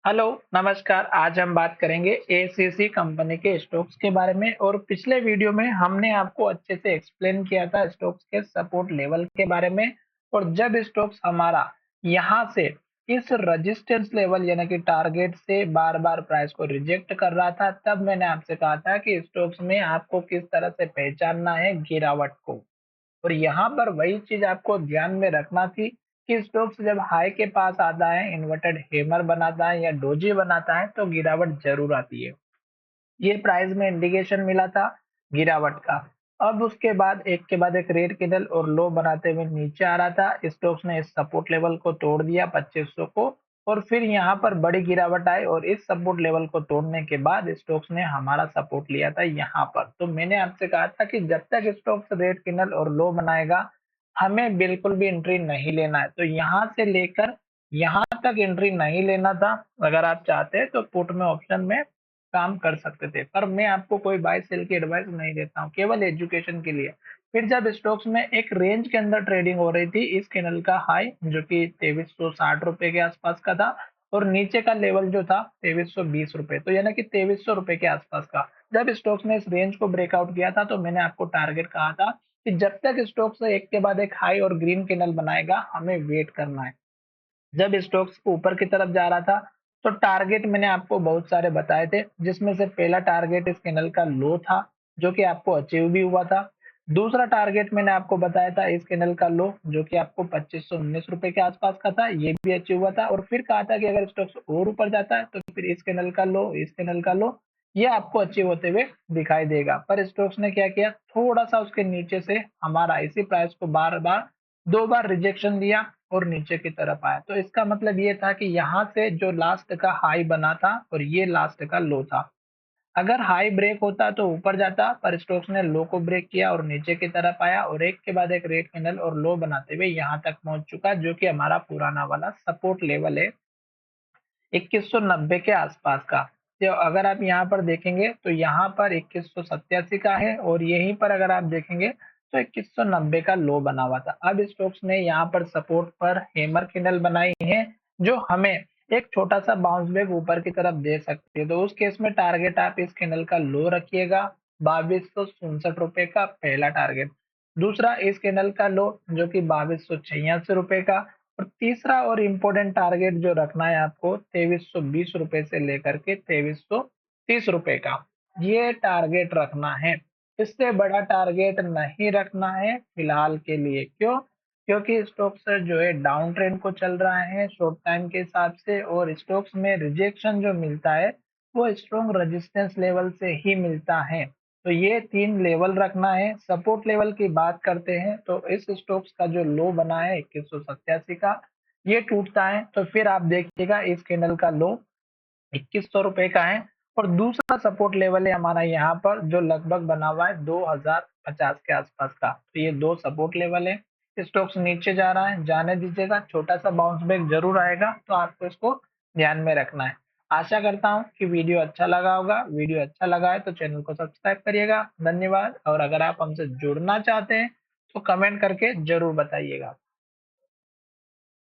Hello, नमस्कार। आज हम बात करेंगे एसीसी कंपनी के स्टॉक्स के बारे में और पिछले वीडियो में हमने आपको अच्छे से एक्सप्लेन किया था स्टॉक्स के सपोर्ट लेवल के बारे में। और जब स्टॉक्स हमारा यहाँ से इस रेजिस्टेंस लेवल यानी कि टारगेट से बार-बार प्राइस को रिजेक्ट कर रहा था, तब मैंने आपसे कहा था कि स्टॉक्स में आपको किस तरह से पहचानना है गिरावट को। और यहाँ पर वही चीज आपको ध्यान में रखना थी कि स्टोक्स जब हाई के पास आता है, इन्वर्टेड हेमर बनाता है या डोजी बनाता है तो गिरावट जरूर आती है। ये प्राइस में इंडिकेशन मिला था गिरावट का। अब उसके बाद एक रेड कैंडल और लो बनाते हुए नीचे आ रहा था। स्टॉक्स ने इस सपोर्ट लेवल को तोड़ दिया 2500 को। और फिर यहाँ पर बड़ी गिरावट आई और इस सपोर्ट लेवल को तोड़ने के बाद स्टॉक्स ने हमारा सपोर्ट लिया था यहाँ पर। तो मैंने आपसे कहा था कि जब तक स्टॉक्स रेड कैंडल और लो बनाएगा, हमें बिल्कुल भी एंट्री नहीं लेना है। तो यहाँ से लेकर यहाँ तक एंट्री नहीं लेना था। अगर आप चाहते हैं तो पुट में ऑप्शन में काम कर सकते थे, पर मैं आपको कोई बाय सेल की एडवाइस नहीं देता हूँ, केवल एजुकेशन के लिए। फिर जब स्टॉक्स में एक रेंज के अंदर ट्रेडिंग हो रही थी, इस कैंडल का हाई जो कि 2360 रुपए के आसपास का था और नीचे का लेवल जो था 2320 रुपए, तो यानी कि 2300 रुपए के आसपास का। जब स्टॉक्स ने इस रेंज को ब्रेकआउट किया था तो मैंने आपको टारगेट कहा था कि जब तक स्टॉक्स एक के बाद एक हाई और ग्रीन कैंडल बनाएगा, हमें वेट करना है। जब स्टॉक्स ऊपर की तरफ जा रहा था तो टारगेट मैंने आपको बहुत सारे बताए थे, जिसमें से पहला टारगेट इस कैंडल का लो था जो कि आपको अचीव भी हुआ था। दूसरा टारगेट मैंने आपको बताया था इस कैंडल का लो जो कि आपको 2519 रुपए के आसपास का था, ये भी अचीव हुआ था। और फिर कहा था कि अगर स्टॉक्स और ऊपर जाता है तो फिर इस कैंडल का लो, इस कैंडल का लो, ये आपको अचीव होते हुए दिखाई देगा। पर स्टॉक्स ने क्या किया, थोड़ा सा उसके नीचे से हमारा इसी प्राइस को बार बार दो बार रिजेक्शन दिया और नीचे की तरफ आया। तो इसका मतलब ये था कि यहाँ से जो लास्ट का हाई बना था और ये लास्ट का लो था। अगर हाई ब्रेक होता तो ऊपर जाता, पर स्टोक्स ने लो को ब्रेक किया और नीचे की तरफ आया और एक के बाद एक रेड कैंडल और लो बनाते हुए यहाँ तक पहुंच चुका, जो कि हमारा पुराना वाला सपोर्ट लेवल है 2190 के आसपास का। तो अगर आप यहाँ पर देखेंगे तो यहाँ पर 2187 का है और यहीं पर अगर आप देखेंगे तो 2190 का लो बना हुआ था। अब स्टॉक्स ने यहाँ पर सपोर्ट पर हैमर कैंडल बनाई है जो हमें एक छोटा सा बाउंस बैक ऊपर की तरफ दे सकती है। तो उस केस में टारगेट आप इस कैंडल का लो रखिएगा 2269 रुपए का पहला टारगेट। दूसरा इस कैंडल का लो जो कि 2286 रुपए का। और तीसरा और इम्पोर्टेंट टारगेट जो रखना है आपको 2320 रुपए से लेकर के 2330 रुपए का, ये टारगेट रखना है। इससे बड़ा टारगेट नहीं रखना है फिलहाल के लिए। क्यों? क्योंकि स्टॉक्स जो है डाउन ट्रेंड को चल रहा है शॉर्ट टाइम के हिसाब से, और स्टॉक्स में रिजेक्शन जो मिलता है वो स्ट्रॉन्ग रेजिस्टेंस लेवल से ही मिलता है। तो ये तीन लेवल रखना है। सपोर्ट लेवल की बात करते हैं तो इस स्टॉक्स का जो लो बना है 2187 का, ये टूटता है तो फिर आप देखिएगा इस कैंडल का लो 2100 रुपए का है। और दूसरा सपोर्ट लेवल है हमारा यहाँ पर जो लगभग बना हुआ है 2050 के आसपास का। तो ये दो सपोर्ट लेवल है। स्टॉक्स नीचे जा रहा है, जाने दीजिएगा, छोटा सा बाउंस बैक जरूर आएगा, तो आपको इसको ध्यान में रखना है। आशा करता हूँ कि वीडियो अच्छा लगा होगा। वीडियो अच्छा लगा है तो चैनल को सब्सक्राइब करिएगा। धन्यवाद। और अगर आप हमसे जुड़ना चाहते हैं तो कमेंट करके जरूर बताइएगा।